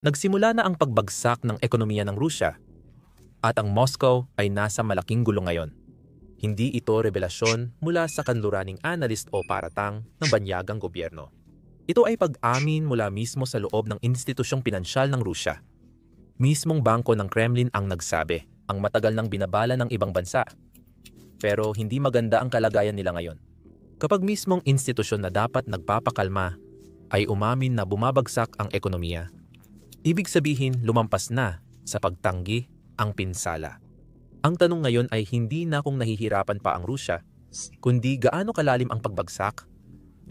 Nagsimula na ang pagbagsak ng ekonomiya ng Rusya at ang Moscow ay nasa malaking gulo ngayon. Hindi ito revelasyon mula sa kanluraning analyst o paratang ng banyagang gobyerno. Ito ay pag-amin mula mismo sa loob ng institusyong pinansyal ng Rusya. Mismong bangko ng Kremlin ang nagsabi, ang matagal nang binabala ng ibang bansa. Pero hindi maganda ang kalagayan nila ngayon. Kapag mismong institusyon na dapat nagpapakalma ay umamin na bumabagsak ang ekonomiya, ibig sabihin lumampas na sa pagtanggi ang pinsala. Ang tanong ngayon ay hindi na kung nahihirapan pa ang Rusya, kundi gaano kalalim ang pagbagsak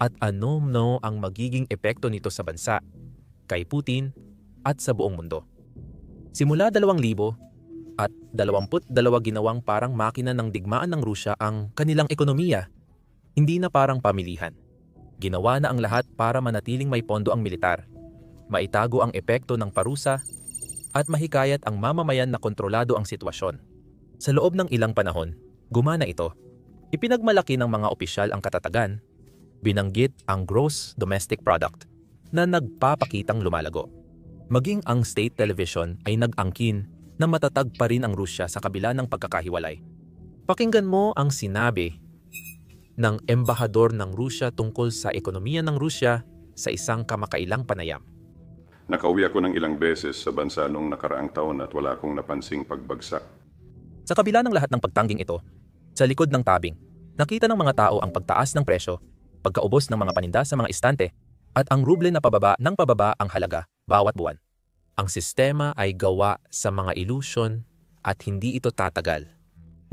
at ano ang magiging epekto nito sa bansa, kay Putin at sa buong mundo. Simula 2000 at 22 ginawang parang makina ng digmaan ng Rusya ang kanilang ekonomiya, hindi na parang pamilihan. Ginawa na ang lahat para manatiling may pondo ang militar, maitago ang epekto ng parusa at mahikayat ang mamamayan na kontrolado ang sitwasyon. Sa loob ng ilang panahon, gumana ito. Ipinagmalaki ng mga opisyal ang katatagan, binanggit ang gross domestic product na nagpapakitang lumalago. Maging ang state television ay nag-angkin na matatag pa rin ang Rusya sa kabila ng pagkakahiwalay. Pakinggan mo ang sinabi ng embahador ng Rusya tungkol sa ekonomiya ng Rusya sa isang kamakailang panayam. Nakauwi ako ng ilang beses sa bansa noong nakaraang taon at wala akong napansing pagbagsak. Sa kabila ng lahat ng pagtangging ito, sa likod ng tabing, nakita ng mga tao ang pagtaas ng presyo, pagkaubos ng mga paninda sa mga istante, at ang ruble na pababa ng pababa ang halaga bawat buwan. Ang sistema ay gawa sa mga ilusyon at hindi ito tatagal.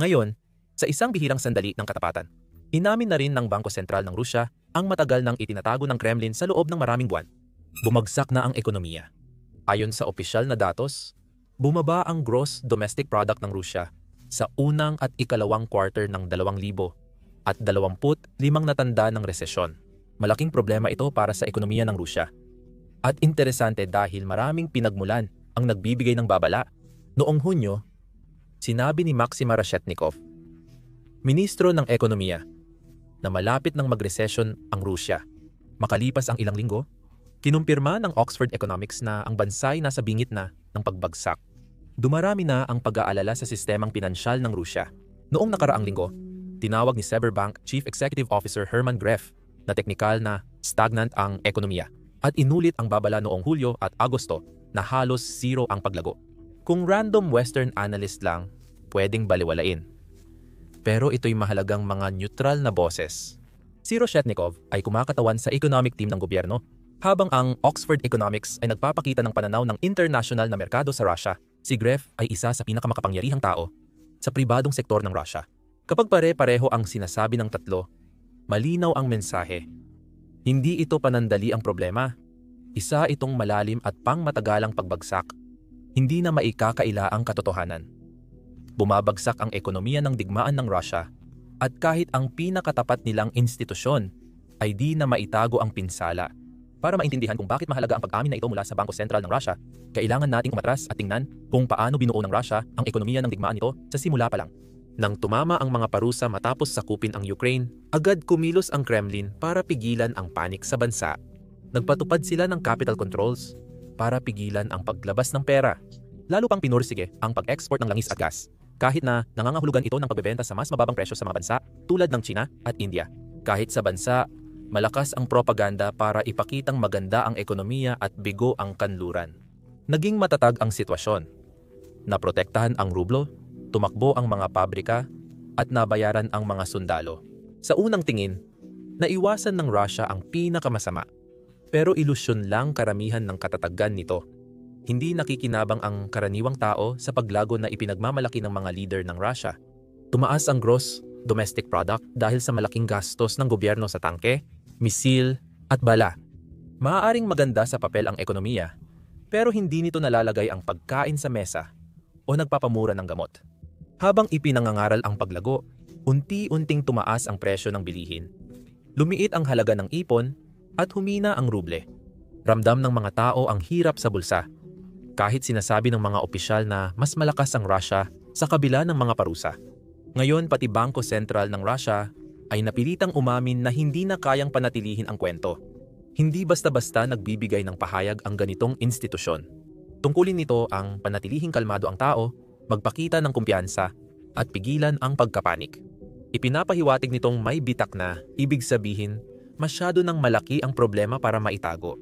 Ngayon, sa isang bihirang sandali ng katapatan, inamin na rin ng Bangko Sentral ng Rusya ang matagal nang itinatago ng Kremlin sa loob ng maraming buwan. Bumagsak na ang ekonomiya. Ayon sa opisyal na datos, bumaba ang gross domestic product ng Rusya sa unang at ikalawang quarter ng 2000 at 25 na tanda ng resesyon. Malaking problema ito para sa ekonomiya ng Rusya. At interesante dahil maraming pinagmulan ang nagbibigay ng babala. Noong Hunyo, sinabi ni Maxim Reshetnikov, ministro ng ekonomiya, na malapit nang mag-recession ang Rusya. Makalipas ang ilang linggo, kinumpirma ng Oxford Economics na ang bansa'y nasa bingit na ng pagbagsak. Dumarami na ang pag-aalala sa sistemang pinansyal ng Rusya. Noong nakaraang linggo, tinawag ni Sberbank Chief Executive Officer Herman Gref na teknikal na stagnant ang ekonomiya at inulit ang babala noong Hulyo at Agosto na halos zero ang paglago. Kung random Western analyst lang, pwedeng baliwalain. Pero ito'y mahalagang mga neutral na boses. Si Reshetnikov ay kumakatawan sa economic team ng gobyerno, habang ang Oxford Economics ay nagpapakita ng pananaw ng international na merkado sa Russia. Si Gref ay isa sa pinakamakapangyarihang tao sa pribadong sektor ng Russia. Kapag pare-pareho ang sinasabi ng tatlo, malinaw ang mensahe. Hindi ito panandali ang problema. Isa itong malalim at pangmatagalang pagbagsak. Hindi na maikakaila ang katotohanan. Bumabagsak ang ekonomiya ng digmaan ng Russia at kahit ang pinakatapat nilang institusyon ay di na maitago ang pinsala. Para maintindihan kung bakit mahalaga ang pag-amin na ito mula sa Bangko Sentral ng Russia, kailangan nating umatras at tingnan kung paano binuo ng Russia ang ekonomiya ng digmaan nito sa simula pa lang. Nang tumama ang mga parusa matapos sakupin ang Ukraine, agad kumilos ang Kremlin para pigilan ang panik sa bansa. Nagpatupad sila ng capital controls para pigilan ang paglabas ng pera. Lalo pang pinursige ang pag-export ng langis at gas, kahit na nangangahulugan ito ng pagbebenta sa mas mababang presyo sa mga bansa tulad ng China at India. Kahit sa bansa, malakas ang propaganda para ipakitang maganda ang ekonomiya at bigo ang kanluran. Naging matatag ang sitwasyon. Naprotektahan ang rublo, tumakbo ang mga pabrika, at nabayaran ang mga sundalo. Sa unang tingin, naiwasan ng Russia ang pinakamasama. Pero ilusyon lang karamihan ng katatagan nito. Hindi nakikinabang ang karaniwang tao sa paglago na ipinagmamalaki ng mga leader ng Russia. Tumaas ang gross domestic product dahil sa malaking gastos ng gobyerno sa tangke, misil, at bala. Maaaring maganda sa papel ang ekonomiya, pero hindi nito nalalagay ang pagkain sa mesa o nagpapamura ng gamot. Habang ipinangangaral ang paglago, unti-unting tumaas ang presyo ng bilihin. Lumiit ang halaga ng ipon at humina ang ruble. Ramdam ng mga tao ang hirap sa bulsa. Kahit sinasabi ng mga opisyal na mas malakas ang Russia sa kabila ng mga parusa. Ngayon pati Bangko Sentral ng Russia ay napilitang umamin na hindi na kayang panatilihin ang kwento. Hindi basta-basta nagbibigay ng pahayag ang ganitong institusyon. Tungkulin nito ang panatilihing kalmado ang tao, magpakita ng kumpiyansa, at pigilan ang pagkapanik. Ipinapahiwatig nitong may bitak na, ibig sabihin, masyado nang malaki ang problema para maitago.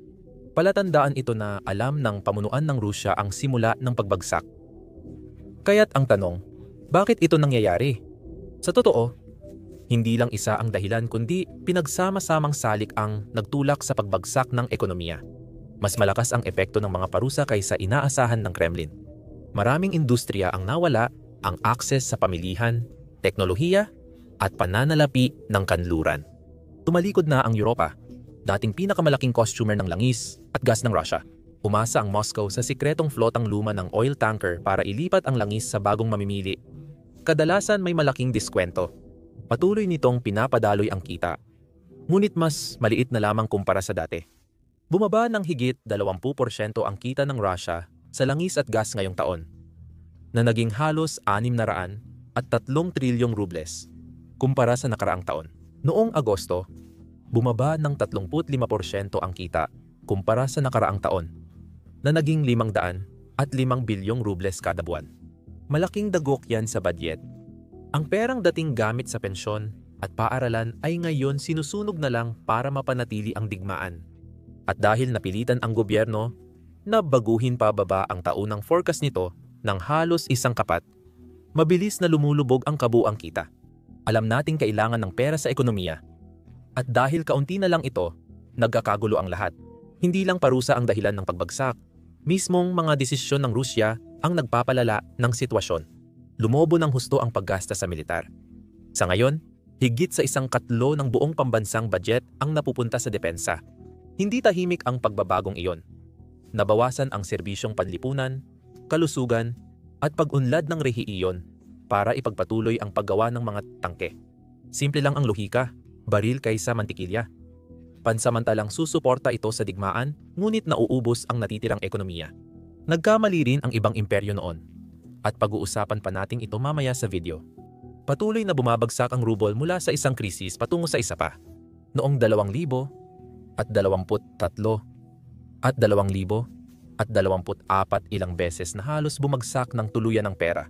Palatandaan ito na alam ng pamunuan ng Rusya ang simula ng pagbagsak. Kaya't ang tanong, bakit ito nangyayari? Sa totoo, hindi lang isa ang dahilan kundi pinagsama-samang salik ang nagtulak sa pagbagsak ng ekonomiya. Mas malakas ang epekto ng mga parusa kaysa inaasahan ng Kremlin. Maraming industriya ang nawala, ang akses sa pamilihan, teknolohiya, at pananalapi ng kanluran. Tumalikod na ang Europa, dating pinakamalaking consumer ng langis at gas ng Russia. Umasa ang Moscow sa sikretong flotang luma ng oil tanker para ilipat ang langis sa bagong mamimili. Kadalasan may malaking diskwento. Patuloy nitong pinapadaloy ang kita. Ngunit mas maliit na lamang kumpara sa dati. Bumaba ng higit 20% ang kita ng Russia sa langis at gas ngayong taon, na naging halos 603 trilyong rubles kumpara sa nakaraang taon. Noong Agosto, bumaba ng 35% ang kita kumpara sa nakaraang taon, na naging 505 bilyong rubles kada buwan. Malaking dagok yan sa budget. Ang perang dating gamit sa pensyon at paaralan ay ngayon sinusunog na lang para mapanatili ang digmaan. At dahil napilitan ang gobyerno na baguhin pababa ang taunang forecast nito ng halos isang kapat, mabilis na lumulubog ang kabuang kita. Alam nating kailangan ng pera sa ekonomiya. At dahil kaunti na lang ito, nagkakagulo ang lahat. Hindi lang parusa ang dahilan ng pagbagsak. Mismong mga desisyon ng Rusya ang nagpapalala ng sitwasyon. Lumobo ng husto ang paggasta sa militar. Sa ngayon, higit sa 1/4 ng buong pambansang budget ang napupunta sa depensa. Hindi tahimik ang pagbabagong iyon. Nabawasan ang serbisyong panlipunan, kalusugan, at pag-unlad ng rehiyon para ipagpatuloy ang paggawa ng mga tangke. Simple lang ang lohika, baril kaysa mantikilya. Pansamantalang susuporta ito sa digmaan, ngunit nauubos ang natitirang ekonomiya. Nagkamali rin ang ibang imperyo noon. At pag-uusapan pa natin ito mamaya sa video. Patuloy na bumabagsak ang ruble mula sa isang krisis patungo sa isa pa. Noong 2000 at 23 at 2000 at 24 ilang beses na halos bumagsak ng tuluyan ng pera.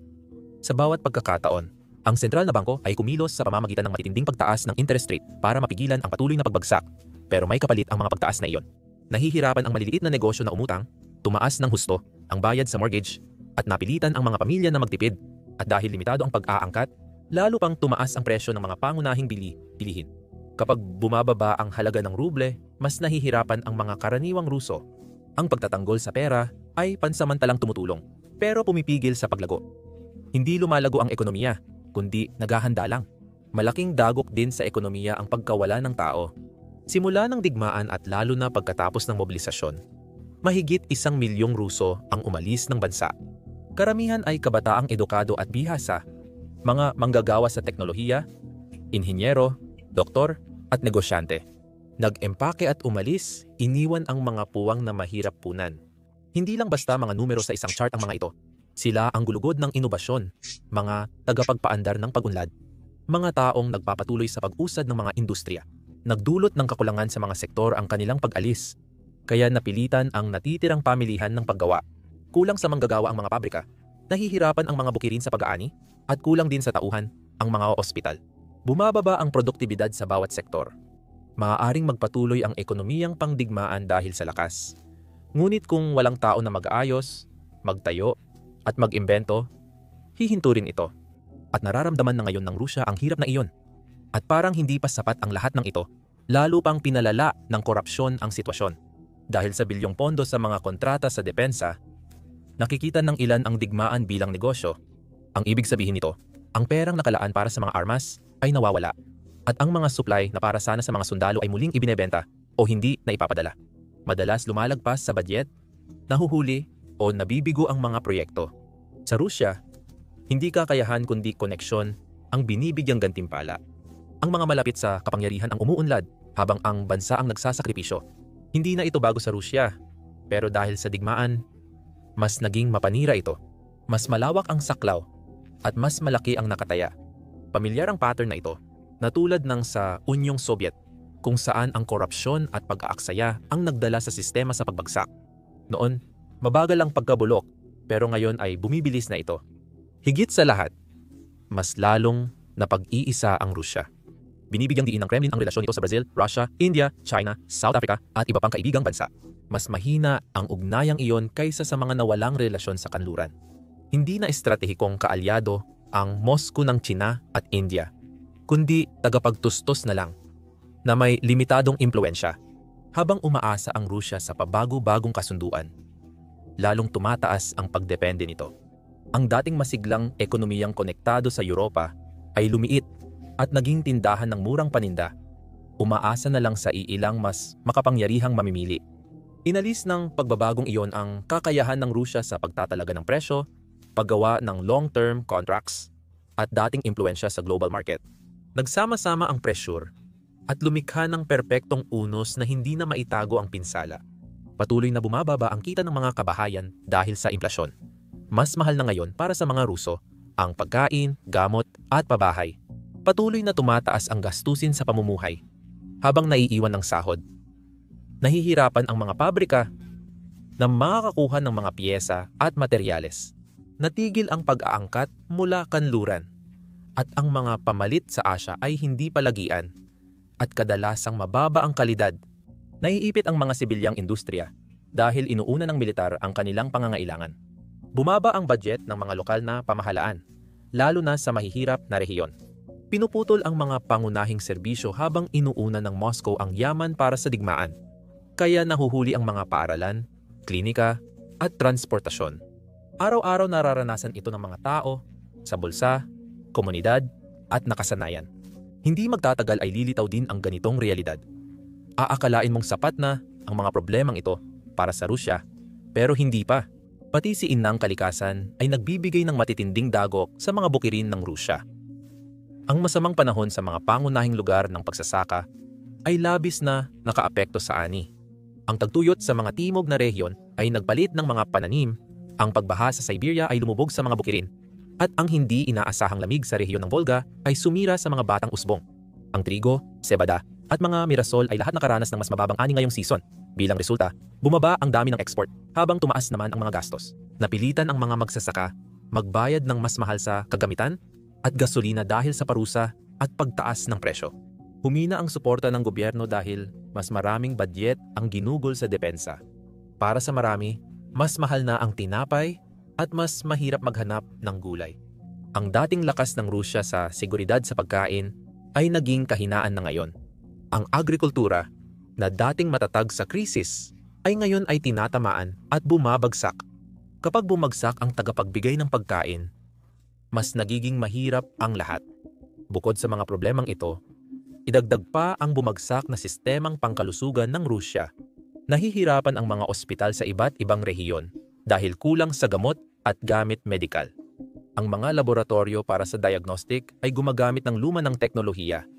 Sa bawat pagkakataon, ang sentral na bangko ay kumilos sa pamamagitan ng matitinding pagtaas ng interest rate para mapigilan ang patuloy na pagbagsak. Pero may kapalit ang mga pagtaas na iyon. Nahihirapan ang maliliit na negosyo na umutang, tumaas ng husto ang bayad sa mortgage, at napilitan ang mga pamilya na magtipid. At dahil limitado ang pag-aangkat, lalo pang tumaas ang presyo ng mga pangunahing bilihin. Kapag bumababa ang halaga ng ruble, mas nahihirapan ang mga karaniwang Ruso. Ang pagtatanggol sa pera ay pansamantalang tumutulong, pero pumipigil sa paglago. Hindi lumalago ang ekonomiya, kundi naghahanda lang. Malaking dagok din sa ekonomiya ang pagkawala ng tao. Simula ng digmaan at lalo na pagkatapos ng mobilisasyon, mahigit 1 milyong Ruso ang umalis ng bansa. Karamihan ay kabataang edukado at bihasa, mga manggagawa sa teknolohiya, inhinyero, doktor, at negosyante. Nag-empake at umalis, iniwan ang mga puwang na mahirap punan. Hindi lang basta mga numero sa isang chart ang mga ito. Sila ang gulugod ng inobasyon, mga tagapagpaandar ng pag-unlad, mga taong nagpapatuloy sa pag-usad ng mga industriya. Nagdulot ng kakulangan sa mga sektor ang kanilang pag-alis, kaya napilitan ang natitirang pamilihan ng paggawa. Kulang sa manggagawa ang mga pabrika, nahihirapan ang mga bukirin sa pag-aani, at kulang din sa tauhan ang mga ospital. Bumababa ang produktibidad sa bawat sektor. Maaaring magpatuloy ang ekonomiyang pangdigmaan dahil sa lakas. Ngunit kung walang tao na mag-aayos, magtayo, at mag-imbento, hihinto rin ito. At nararamdaman na ngayon ng Rusya ang hirap na iyon. At parang hindi pa sapat ang lahat ng ito, lalo pang pinalala ng korupsyon ang sitwasyon. Dahil sa bilyong pondo sa mga kontrata sa depensa, nakikita ng ilan ang digmaan bilang negosyo. Ang ibig sabihin nito, ang perang nakalaan para sa mga armas ay nawawala. At ang mga supply na para sana sa mga sundalo ay muling ibinebenta o hindi na ipapadala. Madalas lumalagpas sa budget, nahuhuli o nabibigo ang mga proyekto. Sa Rusya, hindi kakayahan kundi koneksyon ang binibigyang gantimpala. Ang mga malapit sa kapangyarihan ang umuunlad habang ang bansa ang nagsasakripisyo. Hindi na ito bago sa Rusya, pero dahil sa digmaan, mas naging mapanira ito. Mas malawak ang saklaw at mas malaki ang nakataya. Pamilyar ang pattern na ito, na tulad ng sa Unyong Soviet, kung saan ang korupsyon at pag-aaksaya ang nagdala sa sistema sa pagbagsak. Noon, Mabagal ang pagkabulok, pero ngayon ay bumibilis na ito. Higit sa lahat, mas lalong napag-iisa ang Rusya. Binibigyang diin ng Kremlin ang relasyon nito sa Brazil, Russia, India, China, South Africa at iba pang kaibigang bansa. Mas mahina ang ugnayang iyon kaysa sa mga nawalang relasyon sa kanluran. Hindi na estratehikong kaalyado ang Moscow ng China at India, kundi tagapagtustos na lang na may limitadong impluensya. Habang umaasa ang Rusya sa pabago-bagong kasunduan, lalong tumataas ang pagdepende nito. Ang dating masiglang ekonomiyang konektado sa Europa ay lumiit at naging tindahan ng murang paninda. Umaasa na lang sa iilang mas makapangyarihang mamimili. Inalis ng pagbabagong iyon ang kakayahan ng Rusya sa pagtatalaga ng presyo, paggawa ng long-term contracts, at dating impluensya sa global market. Nagsama-sama ang pressure at lumikha ng perpektong unos na hindi na maitago ang pinsala. Patuloy na bumababa ang kita ng mga kabahayan dahil sa inflasyon. Mas mahal na ngayon para sa mga Ruso ang pagkain, gamot at pabahay. Patuloy na tumataas ang gastusin sa pamumuhay habang naiiwan ng sahod. Nahihirapan ang mga pabrika na makakakuha ng mga piyesa at materyales. Natigil ang pag-aangkat mula kanluran at ang mga pamalit sa Asya ay hindi palagian at kadalasang mababa ang kalidad. Naiipit ang mga sibilyang industriya dahil inuuna ng militar ang kanilang pangangailangan. Bumaba ang budget ng mga lokal na pamahalaan, lalo na sa mahihirap na rehiyon. Pinuputol ang mga pangunahing serbisyo habang inuuna ng Moscow ang yaman para sa digmaan. Kaya nahuhuli ang mga paaralan, klinika, at transportasyon. Araw-araw nararanasan ito ng mga tao, sa bulsa, komunidad, at nakasanayan. Hindi magtatagal ay lilitaw din ang ganitong realidad. Aakalain mong sapat na ang mga problemang ito para sa Rusya, pero hindi pa. Pati si Inang Kalikasan ay nagbibigay ng matitinding dagok sa mga bukirin ng Rusya. Ang masamang panahon sa mga pangunahing lugar ng pagsasaka ay labis na nakaapekto sa ani. Ang tagtuyot sa mga timog na rehiyon ay nagpalit ng mga pananim, ang pagbaha sa Siberia ay lumubog sa mga bukirin, at ang hindi inaasahang lamig sa rehiyon ng Volga ay sumira sa mga batang usbong. Ang trigo, sebada, at mga mirasol ay lahat nakaranas ng mas mababang ani ngayong season. Bilang resulta, bumaba ang dami ng export habang tumaas naman ang mga gastos. Napilitan ang mga magsasaka magbayad ng mas mahal sa kagamitan at gasolina dahil sa parusa at pagtaas ng presyo. Humina ang suporta ng gobyerno dahil mas maraming budget ang ginugol sa depensa. Para sa marami, mas mahal na ang tinapay at mas mahirap maghanap ng gulay. Ang dating lakas ng Rusya sa seguridad sa pagkain ay naging kahinaan na ngayon. Ang agrikultura na dating matatag sa krisis ay ngayon ay tinatamaan at bumabagsak. Kapag bumagsak ang tagapagbigay ng pagkain, mas nagiging mahirap ang lahat. Bukod sa mga problemang ito, idagdag pa ang bumagsak na sistemang pangkalusugan ng Rusya. Nahihirapan ang mga ospital sa iba't ibang rehiyon dahil kulang sa gamot at gamit medikal. Ang mga laboratorio para sa diagnostic ay gumagamit ng luma ng teknolohiya,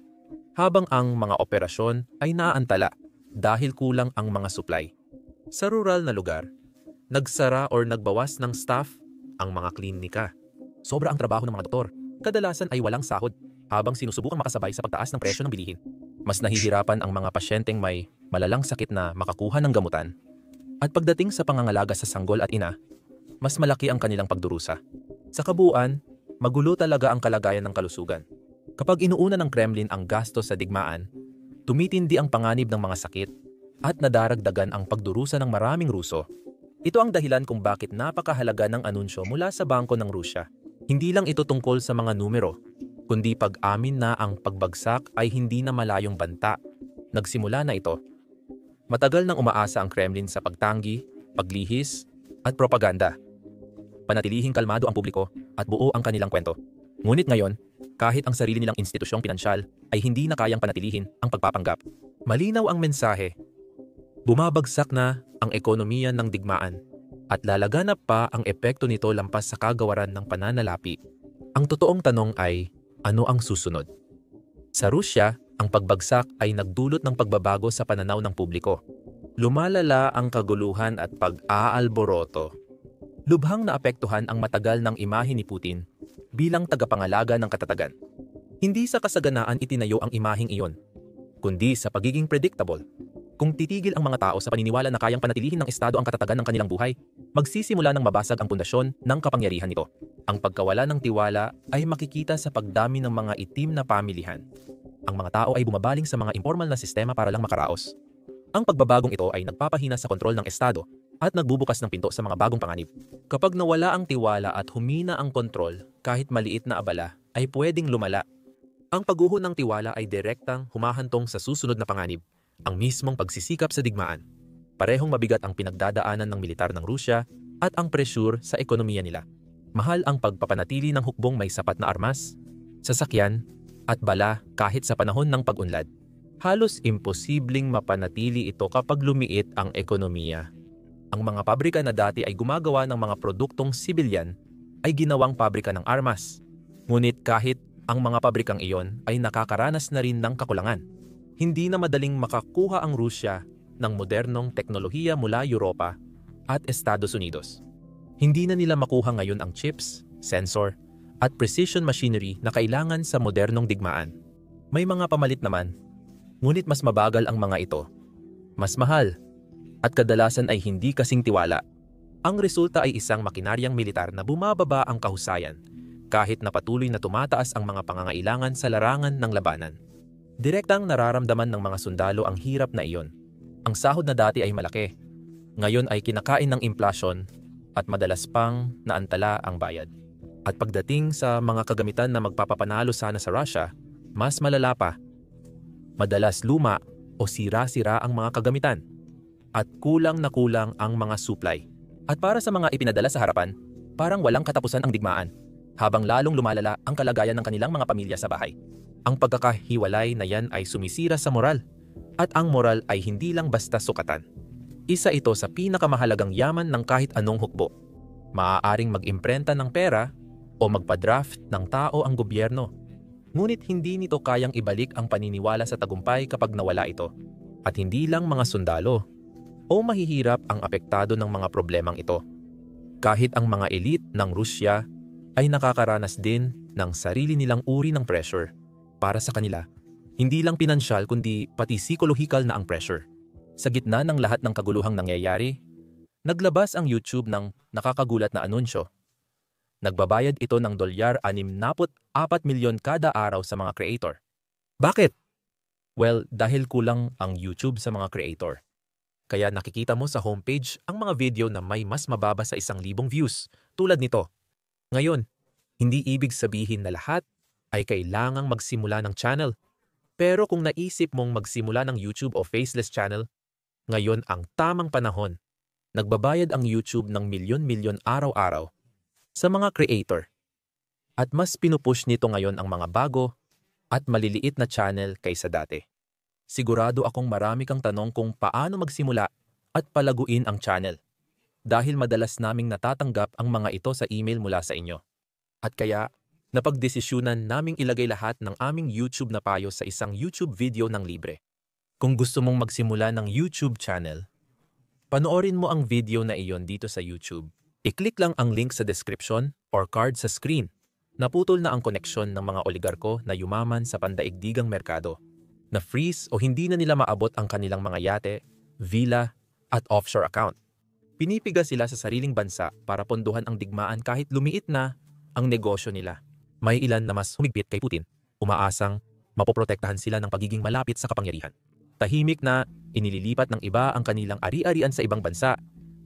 habang ang mga operasyon ay naaantala dahil kulang ang mga supply. Sa rural na lugar, nagsara or nagbawas ng staff ang mga klinika. Sobra ang trabaho ng mga doktor. Kadalasan ay walang sahod habang sinusubukang makasabay sa pagtaas ng presyo ng bilihin. Mas nahihirapan ang mga pasyenteng may malalang sakit na makakuha ng gamutan. At pagdating sa pangangalaga sa sanggol at ina, mas malaki ang kanilang pagdurusa. Sa kabuuan, magulo talaga ang kalagayan ng kalusugan. Kapag inuuna ng Kremlin ang gastos sa digmaan, tumitindi ang panganib ng mga sakit at nadaragdagan ang pagdurusa ng maraming Ruso. Ito ang dahilan kung bakit napakahalaga ng anunsyo mula sa bangko ng Rusya. Hindi lang ito tungkol sa mga numero, kundi pag-amin na ang pagbagsak ay hindi na malayong banta. Nagsimula na ito. Matagal nang umaasa ang Kremlin sa pagtanggi, paglihis, at propaganda. Panatilihing kalmado ang publiko at buo ang kanilang kwento. Ngunit ngayon, kahit ang sarili nilang institusyong pinansyal ay hindi na kayang panatilihin ang pagpapanggap. Malinaw ang mensahe. Bumabagsak na ang ekonomiya ng digmaan at lalaganap pa ang epekto nito lampas sa kagawaran ng pananalapi. Ang totoong tanong ay, ano ang susunod? Sa Rusya, ang pagbagsak ay nagdulot ng pagbabago sa pananaw ng publiko. Lumalala ang kaguluhan at pag-aalboroto. Lubhang naapektuhan ang matagal ng imahe ni Putin bilang tagapangalaga ng katatagan. Hindi sa kasaganaan itinayo ang imaheng iyon, kundi sa pagiging predictable. Kung titigil ang mga tao sa paniniwala na kayang panatilihin ng Estado ang katatagan ng kanilang buhay, magsisimula ng mabasag ang pundasyon ng kapangyarihan nito. Ang pagkawala ng tiwala ay makikita sa pagdami ng mga itim na pamilihan. Ang mga tao ay bumabaling sa mga informal na sistema para lang makaraos. Ang pagbabagong ito ay nagpapahina sa kontrol ng Estado at nagbubukas ng pinto sa mga bagong panganib. Kapag nawala ang tiwala at humina ang kontrol, kahit maliit na abala, ay pwedeng lumala. Ang pagguho ng tiwala ay direktang humahantong sa susunod na panganib, ang mismong pagsisikap sa digmaan. Parehong mabigat ang pinagdadaanan ng militar ng Rusya at ang presyur sa ekonomiya nila. Mahal ang pagpapanatili ng hukbong may sapat na armas, sasakyan, at bala kahit sa panahon ng pag-unlad. Halos imposibleng mapanatili ito kapag lumiit ang ekonomiya. Ang mga pabrika na dati ay gumagawa ng mga produktong sibilyan ay ginawang pabrika ng armas. Ngunit kahit ang mga pabrikang iyon ay nakakaranas na rin ng kakulangan. Hindi na madaling makakuha ang Rusya ng modernong teknolohiya mula Europa at Estados Unidos. Hindi na nila makuha ngayon ang chips, sensor, at precision machinery na kailangan sa modernong digmaan. May mga pamalit naman, ngunit mas mabagal ang mga ito. Mas mahal, at kadalasan ay hindi kasing tiwala. Ang resulta ay isang makinaryang militar na bumababa ang kahusayan, kahit na patuloy na tumataas ang mga pangangailangan sa larangan ng labanan. Direktang nararamdaman ng mga sundalo ang hirap na iyon. Ang sahod na dati ay malaki, ngayon ay kinakain ng inflasyon at madalas pang naantala ang bayad. At pagdating sa mga kagamitan na magpapapanalo sana sa Russia, mas malala pa. Madalas luma o sira-sira ang mga kagamitan at kulang na kulang ang mga supply. At para sa mga ipinadala sa harapan, parang walang katapusan ang digmaan, habang lalong lumalala ang kalagayan ng kanilang mga pamilya sa bahay. Ang pagkakahiwalay na yan ay sumisira sa moral. At ang moral ay hindi lang basta sukatan. Isa ito sa pinakamahalagang yaman ng kahit anong hukbo. Maaaring mag-imprenta ng pera o magpa-draft ng tao ang gobyerno. Ngunit hindi nito kayang ibalik ang paniniwala sa tagumpay kapag nawala ito. At hindi lang mga sundalo o mahihirap ang apektado ng mga problemang ito. Kahit ang mga elite ng Rusya ay nakakaranas din ng sarili nilang uri ng pressure para sa kanila. Hindi lang pinansyal kundi pati psikolohikal na ang pressure. Sa gitna ng lahat ng kaguluhang nangyayari, naglabas ang YouTube ng nakakagulat na anunsyo. Nagbabayad ito ng $64 milyon kada araw sa mga creator. Bakit? Well, dahil kulang ang YouTube sa mga creator. Kaya nakikita mo sa homepage ang mga video na may mas mababa sa 1,000 views, tulad nito. Ngayon, hindi ibig sabihin na lahat ay kailangang magsimula ng channel. Pero kung naisip mong magsimula ng YouTube o faceless channel, ngayon ang tamang panahon. Nagbabayad ang YouTube ng milyon-milyon araw-araw sa mga creator. At mas pinupush nito ngayon ang mga bago at maliliit na channel kaysa dati. Sigurado akong marami kang tanong kung paano magsimula at palaguin ang channel. Dahil madalas naming natatanggap ang mga ito sa email mula sa inyo. At kaya, napagdesisyunan naming ilagay lahat ng aming YouTube na payo sa isang YouTube video ng libre. Kung gusto mong magsimula ng YouTube channel, panoorin mo ang video na iyon dito sa YouTube. I-click lang ang link sa description or card sa screen. Naputol na ang koneksyon ng mga oligarko na yumaman sa pandaigdigang merkado. Na-freeze o hindi na nila maabot ang kanilang mga yate, villa at offshore account. Pinipiga sila sa sariling bansa para pondohan ang digmaan kahit lumiit na ang negosyo nila. May ilan na mas humigpit kay Putin, umaasang mapoprotektahan sila ng pagiging malapit sa kapangyarihan. Tahimik na inililipat ng iba ang kanilang ari-arian sa ibang bansa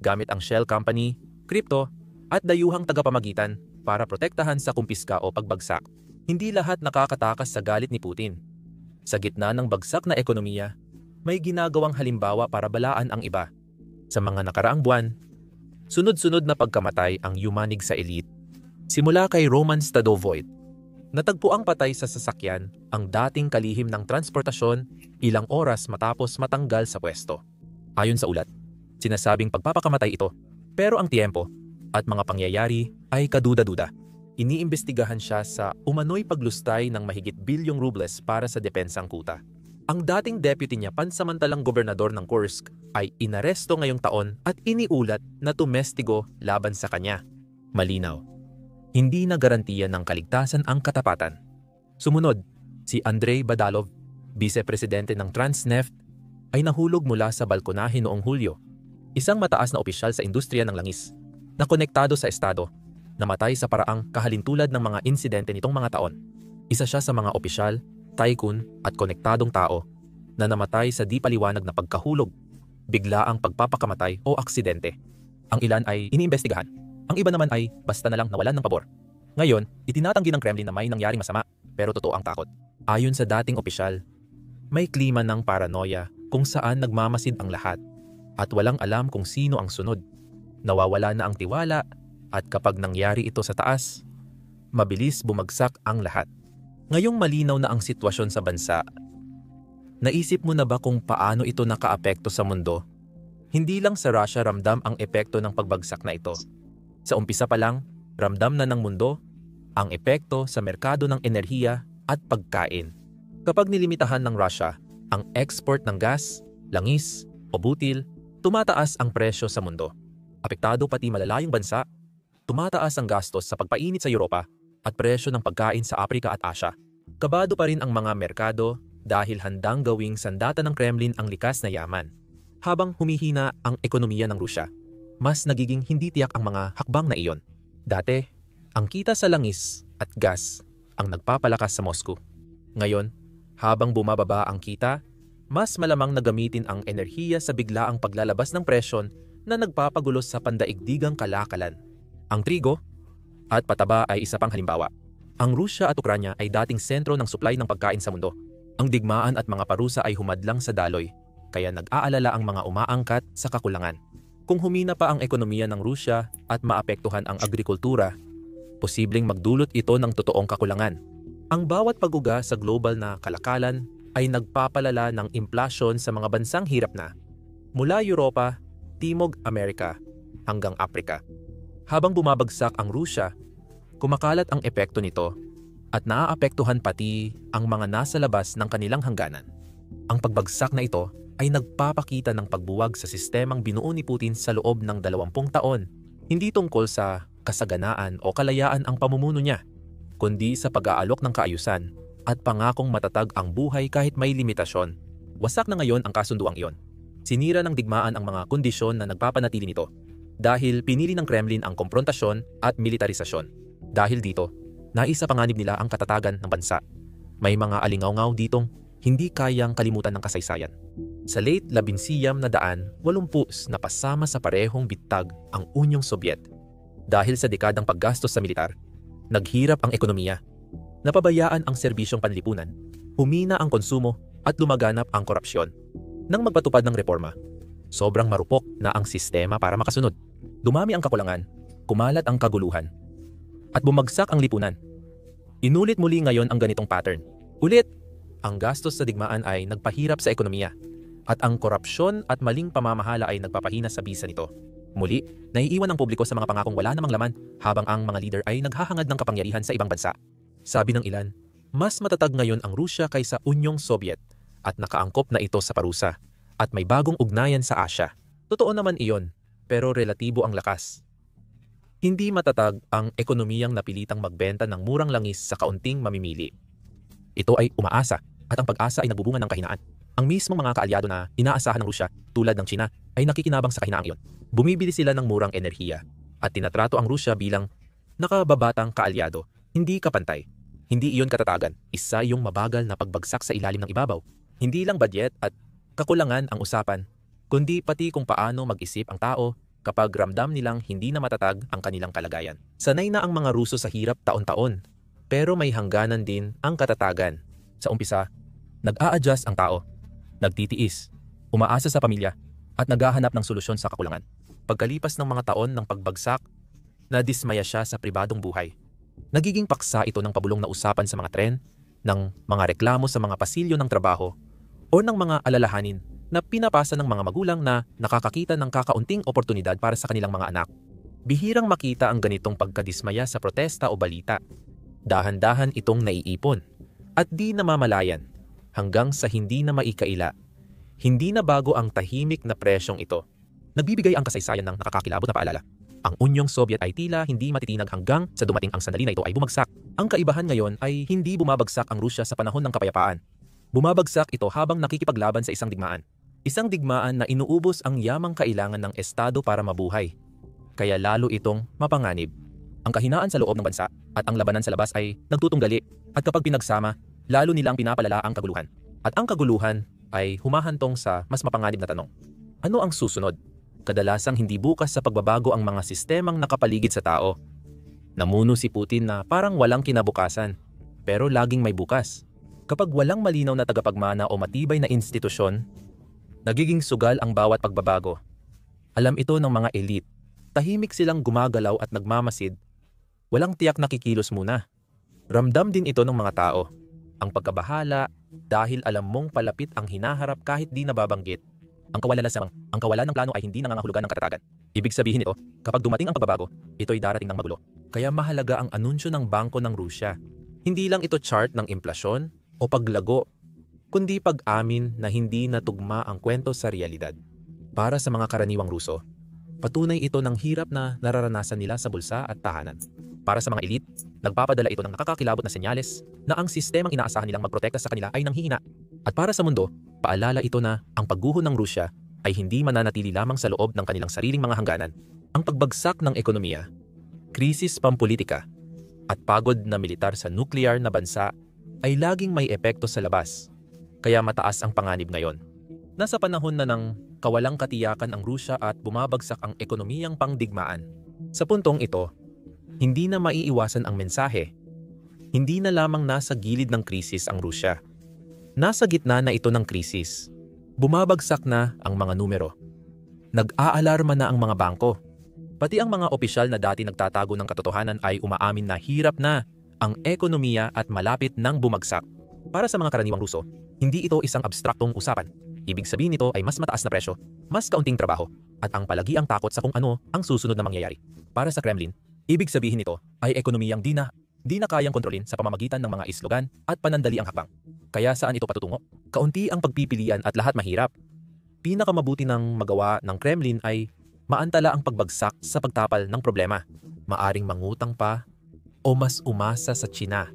gamit ang shell company, crypto at dayuhang tagapamagitan para protektahan sa kumpiska o pagbagsak. Hindi lahat nakakatakas sa galit ni Putin. Sa gitna ng bagsak na ekonomiya, may ginagawang halimbawa para balaan ang iba. Sa mga nakaraang buwan, sunod-sunod na pagkamatay ang yumanig sa elite. Simula kay Roman Stadovoit, natagpuang patay sa sasakyan ang dating kalihim ng transportasyon ilang oras matapos matanggal sa pwesto. Ayon sa ulat, sinasabing pagpapakamatay ito, pero ang tiempo at mga pangyayari ay kaduda-duda. Iniimbestigahan siya sa umano'y paglustay ng mahigit bilyong rubles para sa depensang kuta. Ang dating deputy niya pansamantalang gobernador ng Kursk ay inaresto ngayong taon at iniulat na tumestigo laban sa kanya. Malinaw. Hindi na garantiya ng kaligtasan ang katapatan. Sumunod, si Andrei Badalov, vice-presidente ng Transneft, ay nahulog mula sa balkonahe noong Hulyo. Isang mataas na opisyal sa industriya ng langis. na konektado sa estado, namatay sa paraang kahalintulad ng mga insidente nitong mga taon. Isa siya sa mga opisyal, tycoon at konektadong tao na namatay sa di paliwanag na pagkahulog, biglaang pagpapakamatay o aksidente. Ang ilan ay iniimbestigahan, ang iba naman ay basta na lang nawalan ng pabor. Ngayon, itinatanggi ng Kremlin na may nangyaring masama, pero totoo ang takot. Ayon sa dating opisyal, may klima ng paranoia kung saan nagmamasid ang lahat at walang alam kung sino ang sunod. Nawawala na ang tiwala at kapag nangyari ito sa taas, mabilis bumagsak ang lahat. Ngayong malinaw na ang sitwasyon sa bansa, naisip mo na ba kung paano ito nakaapekto sa mundo? Hindi lang sa Russia ramdam ang epekto ng pagbagsak na ito. Sa umpisa pa lang, ramdam na ng mundo ang epekto sa merkado ng enerhiya at pagkain. Kapag nilimitahan ng Russia ang export ng gas, langis o butil, tumataas ang presyo sa mundo. Apektado pati malalayong bansa, tumataas ang gastos sa pagpainit sa Europa at presyo ng pagkain sa Afrika at Asia. Kabado pa rin ang mga merkado dahil handang gawing sandata ng Kremlin ang likas na yaman. Habang humihina ang ekonomiya ng Rusya, mas nagiging hindi tiyak ang mga hakbang na iyon. Dati, ang kita sa langis at gas ang nagpapalakas sa Moscow. Ngayon, habang bumababa ang kita, mas malamang na gamitin ang enerhiya sa biglaang paglalabas ng presyon na nagpapagulo sa pandaigdigang kalakalan. Ang trigo at pataba ay isa pang halimbawa. Ang Rusya at Ukranya ay dating sentro ng supply ng pagkain sa mundo. Ang digmaan at mga parusa ay humadlang sa daloy, kaya nag-aalala ang mga umaangkat sa kakulangan. Kung humina pa ang ekonomiya ng Rusya at maapektuhan ang agrikultura, posibleng magdulot ito ng totoong kakulangan. Ang bawat pag-uga sa global na kalakalan ay nagpapalala ng implasyon sa mga bansang hirap na, mula Europa, Timog Amerika, hanggang Afrika. Habang bumabagsak ang Rusya, kumakalat ang epekto nito at naaapektuhan pati ang mga nasa labas ng kanilang hangganan. Ang pagbagsak na ito ay nagpapakita ng pagbuwag sa sistemang binuo ni Putin sa loob ng 20 taon. Hindi tungkol sa kasaganaan o kalayaan ang pamumuno niya, kundi sa pag-aalok ng kaayusan at pangakong matatag ang buhay kahit may limitasyon. Wasak na ngayon ang kasunduang iyon. Sinira ng digmaan ang mga kondisyon na nagpapanatili nito dahil pinili ng Kremlin ang komprontasyon at militarisasyon. Dahil dito, naisapanganib nila ang katatagan ng bansa. May mga alingaw-ngaw ditong hindi kayang kalimutan ng kasaysayan. Sa late 1980 na pasama sa parehong bitag ang Unyong Sobyet. Dahil sa dekadang paggastos sa militar, naghirap ang ekonomiya, napabayaan ang serbisyong panlipunan, humina ang konsumo at lumaganap ang korupsyon. Nang magpatupad ng reforma, sobrang marupok na ang sistema para makasunod. Dumami ang kakulangan, kumalat ang kaguluhan, at bumagsak ang lipunan. Inulit muli ngayon ang ganitong pattern. Ulit, ang gastos sa digmaan ay nagpahirap sa ekonomiya, at ang korupsyon at maling pamamahala ay nagpapahina sa bisa nito. Muli, naiiwan ang publiko sa mga pangakong wala namang laman habang ang mga leader ay naghahangad ng kapangyarihan sa ibang bansa. Sabi ng ilan, mas matatag ngayon ang Rusya kaysa Unyong Sobyet at nakaangkop na ito sa parusa at may bagong ugnayan sa Asya. Totoo naman iyon, pero relatibo ang lakas. Hindi matatag ang ekonomiyang napilitang magbenta ng murang langis sa kaunting mamimili. Ito ay umaasa at ang pag-asa ay nagbubunga ng kahinaan. Ang mismong mga kaalyado na inaasahan ng Rusya tulad ng China ay nakikinabang sa kahinaang iyon. Bumibili sila ng murang enerhiya at tinatrato ang Rusya bilang nakababatang kaalyado, hindi kapantay. Hindi iyon katatagan, isa yung mabagal na pagbagsak sa ilalim ng ibabaw. Hindi lang budget at kakulangan ang usapan, kundi pati kung paano mag-isip ang tao kapag ramdam nilang hindi na matatag ang kanilang kalagayan. Sanay na ang mga Ruso sa hirap taon-taon, pero may hangganan din ang katatagan. Sa umpisa, nag-a-adjust ang tao, nagtitiis, umaasa sa pamilya, at naghahanap ng solusyon sa kakulangan. Pagkalipas ng mga taon ng pagbagsak, nadismaya siya sa pribadong buhay. Nagiging paksa ito ng pabulong na usapan sa mga tren, ng mga reklamo sa mga pasilyo ng trabaho, o ng mga alalahanin na pinapasa ng mga magulang na nakakakita ng kakaunting oportunidad para sa kanilang mga anak. Bihirang makita ang ganitong pagkadismaya sa protesta o balita. Dahan-dahan itong naiipon at di namamalayan hanggang sa hindi na maikaila. Hindi na bago ang tahimik na presyong ito. Nagbibigay ang kasaysayan ng nakakakilabot na paalala. Ang Unyong Sobyet ay tila hindi matitinag hanggang sa dumating ang sandali na ito ay bumagsak. Ang kaibahan ngayon ay hindi bumabagsak ang Rusya sa panahon ng kapayapaan. Bumabagsak ito habang nakikipaglaban sa isang digmaan. Isang digmaan na inuubos ang yamang kailangan ng estado para mabuhay. kaya lalo itong mapanganib. Ang kahinaan sa loob ng bansa at ang labanan sa labas ay nagtutunggali at kapag pinagsama, lalo nilang pinapalala ang kaguluhan. At ang kaguluhan ay humahantong sa mas mapanganib na tanong. Ano ang susunod? Kadalasang hindi bukas sa pagbabago ang mga sistemang nakapaligid sa tao. Namuno si Putin na parang walang kinabukasan, pero laging may bukas. Kapag walang malinaw na tagapagmana o matibay na institusyon, nagiging sugal ang bawat pagbabago. Alam ito ng mga elite. Tahimik silang gumagalaw at nagmamasid. Walang tiyak na kikilos muna. Ramdam din ito ng mga tao. Ang pagkabahala dahil alam mong palapit ang hinaharap kahit di nababanggit. Ang kawalan ng plano ay hindi nangangahulugan ng katatagan. Ibig sabihin ito, kapag dumating ang pagbabago, ito'y darating ng magulo. Kaya mahalaga ang anunsyo ng Bangko ng Rusya. Hindi lang ito chart ng implasyon o paglago, kundi pag-amin na hindi natugma ang kwento sa realidad. Para sa mga karaniwang Ruso, patunay ito ng hirap na nararanasan nila sa bulsa at tahanan. Para sa mga elite, nagpapadala ito ng nakakakilabot na senyales na ang sistemang inaasahan nilang magprotekta sa kanila ay nanghihina. At para sa mundo, paalala ito na ang pagguho ng Rusya ay hindi mananatili lamang sa loob ng kanilang sariling mga hangganan. Ang pagbagsak ng ekonomiya, krisis pampolitika, at pagod na militar sa nuklear na bansa ay laging may epekto sa labas. Kaya mataas ang panganib ngayon. Nasa panahon na ng kawalang katiyakan ang Rusya at bumabagsak ang ekonomiyang pangdigmaan. Sa puntong ito, hindi na maiiwasan ang mensahe. Hindi na lamang nasa gilid ng krisis ang Rusya. Nasa gitna na ito ng krisis. Bumabagsak na ang mga numero. Nag-aalarma na ang mga bangko. Pati ang mga opisyal na dati nagtatago ng katotohanan ay umaamin na hirap na ang ekonomiya at malapit nang bumagsak. Para sa mga karaniwang Ruso, hindi ito isang abstraktong usapan. Ibig sabihin nito ay mas mataas na presyo, mas kaunting trabaho, at ang palagiang takot sa kung ano ang susunod na mangyayari. Para sa Kremlin, ibig sabihin nito ay ekonomiyang di na kayang kontrolin sa pamamagitan ng mga islogan at panandali ang hakbang. Kaya saan ito patutungo? Kaunti ang pagpipilian at lahat mahirap. Pinakamabuti ng magawa ng Kremlin ay maantala ang pagbagsak sa pagtapal ng problema. Maaring mangutang pa o mas umasa sa Tsina.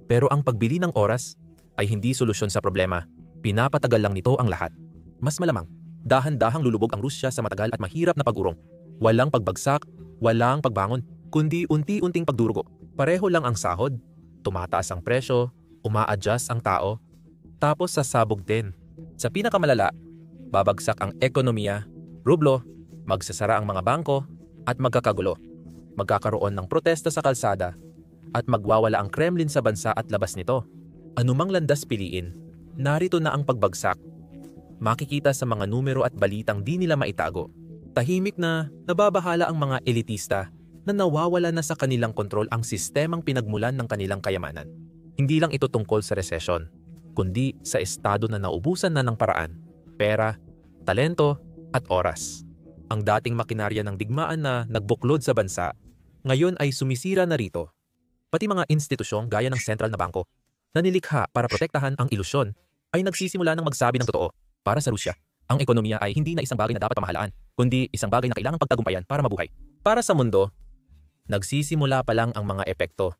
Pero ang pagbili ng oras ay hindi solusyon sa problema. Pinapatagal lang nito ang lahat. Mas malamang, dahan-dahang lulubog ang Rusya sa matagal at mahirap na pag-urong. Walang pagbagsak, walang pagbangon, kundi unti-unting pagdurugo. Pareho lang ang sahod, tumataas ang presyo, uma-adjust ang tao, tapos sasabog din. Sa pinakamalala, babagsak ang ekonomiya, rublo, magsasara ang mga bangko, at magkakagulo. Magkakaroon ng protesta sa kalsada, at magwawala ang Kremlin sa bansa at labas nito. Anumang landas piliin, narito na ang pagbagsak. Makikita sa mga numero at balitang di nila maitago. Tahimik na nababahala ang mga elitista na nawawala na sa kanilang kontrol ang sistemang pinagmulan ng kanilang kayamanan. Hindi lang ito tungkol sa resesyon, kundi sa estado na naubusan na ng paraan, pera, talento at oras. Ang dating makinarya ng digmaan na nagbuklod sa bansa, ngayon ay sumisira na rito. Pati mga institusyong gaya ng sentral na bangko na nilikha para protektahan ang ilusyon ay nagsisimula ng magsabi ng totoo. Para sa Rusya, ang ekonomiya ay hindi na isang bagay na dapat pamahalaan, kundi isang bagay na kailangang pagtagumpayan para mabuhay. Para sa mundo, nagsisimula pa lang ang mga epekto.